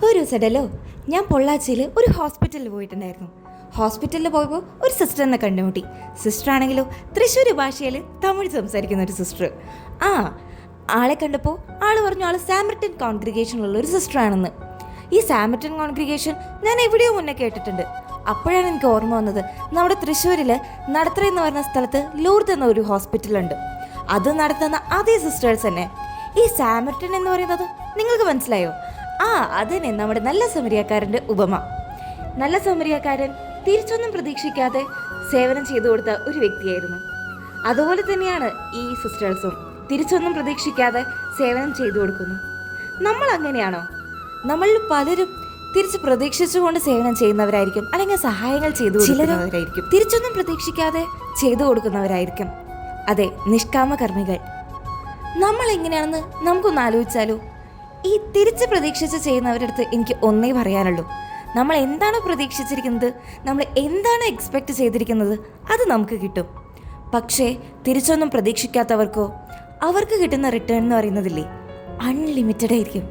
ഒരു ദിവസമല്ലോ ഞാൻ പൊള്ളാച്ചിയിൽ ഒരു ഹോസ്പിറ്റലിൽ പോയിട്ടുണ്ടായിരുന്നു. ഹോസ്പിറ്റലിൽ പോയപ്പോൾ ഒരു സിസ്റ്ററിനെ കണ്ടുമുട്ടി. സിസ്റ്റർ ആണെങ്കിലോ തൃശ്ശൂർ ഭാഷയിൽ തമിഴ് സംസാരിക്കുന്ന ഒരു സിസ്റ്റർ. ആളെ കണ്ടപ്പോൾ ആൾ പറഞ്ഞു ആൾ സാമർട്ടൻ കോൺഗ്രിഗേഷനിലുള്ള ഒരു സിസ്റ്ററാണെന്ന്. ഈ സാമർട്ടൻ കോൺഗ്രിഗേഷൻ ഞാൻ എവിടെയോ മുന്നേ കേട്ടിട്ടുണ്ട്. അപ്പോഴാണ് എനിക്ക് ഓർമ്മ വന്നത്, നമ്മുടെ തൃശ്ശൂരിൽ നടത്തറ എന്ന് പറഞ്ഞ സ്ഥലത്ത് ലൂർദ് എന്ന ഒരു ഹോസ്പിറ്റലുണ്ട്. അത് നടത്തുന്ന അതേ സിസ്റ്റേഴ്സ് തന്നെ. ഈ സാമർട്ടൻ എന്ന് പറയുന്നത് നിങ്ങൾക്ക് മനസ്സിലായോ? അതന്നെ നമ്മുടെ നല്ല സമരിയാക്കാരൻ്റെ ഉപമ. നല്ല സമരിയാക്കാരൻ തിരിച്ചൊന്നും പ്രതീക്ഷിക്കാതെ സേവനം ചെയ്തു കൊടുത്ത ഒരു വ്യക്തിയായിരുന്നു. അതുപോലെ തന്നെയാണ് ഈ സിസ്റ്റേഴ്സും, തിരിച്ചൊന്നും പ്രതീക്ഷിക്കാതെ സേവനം ചെയ്തു കൊടുക്കുന്നു. നമ്മൾ അങ്ങനെയാണോ? നമ്മളിൽ പലരും തിരിച്ച് പ്രതീക്ഷിച്ചുകൊണ്ട് സേവനം ചെയ്യുന്നവരായിരിക്കും, അല്ലെങ്കിൽ സഹായങ്ങൾ ചെയ്തു കൊടുക്കുന്നവരായിരിക്കും. തിരിച്ചൊന്നും പ്രതീക്ഷിക്കാതെ ചെയ്തു കൊടുക്കുന്നവരായിരിക്കും. അതെ, നിഷ്കാമ കർമ്മികൾ. നമ്മൾ എങ്ങനെയാണെന്ന് നമുക്കൊന്ന് ആലോചിച്ചാലോ? ഈ തിരിച്ച് പ്രതീക്ഷിച്ച് ചെയ്യുന്നവരുടെ അടുത്ത് എനിക്ക് ഒന്നേ പറയാനുള്ളൂ, നമ്മൾ എന്താണോ പ്രതീക്ഷിച്ചിരിക്കുന്നത്, നമ്മൾ എന്താണ് എക്സ്പെക്റ്റ് ചെയ്തിരിക്കുന്നത്, അത് നമുക്ക് കിട്ടും. പക്ഷേ തിരിച്ചൊന്നും പ്രതീക്ഷിക്കാത്തവർക്കോ അവർക്ക് കിട്ടുന്ന റിട്ടേൺ എന്ന് പറയുന്നതില്ലേ, അൺലിമിറ്റഡ് ആയിരിക്കും.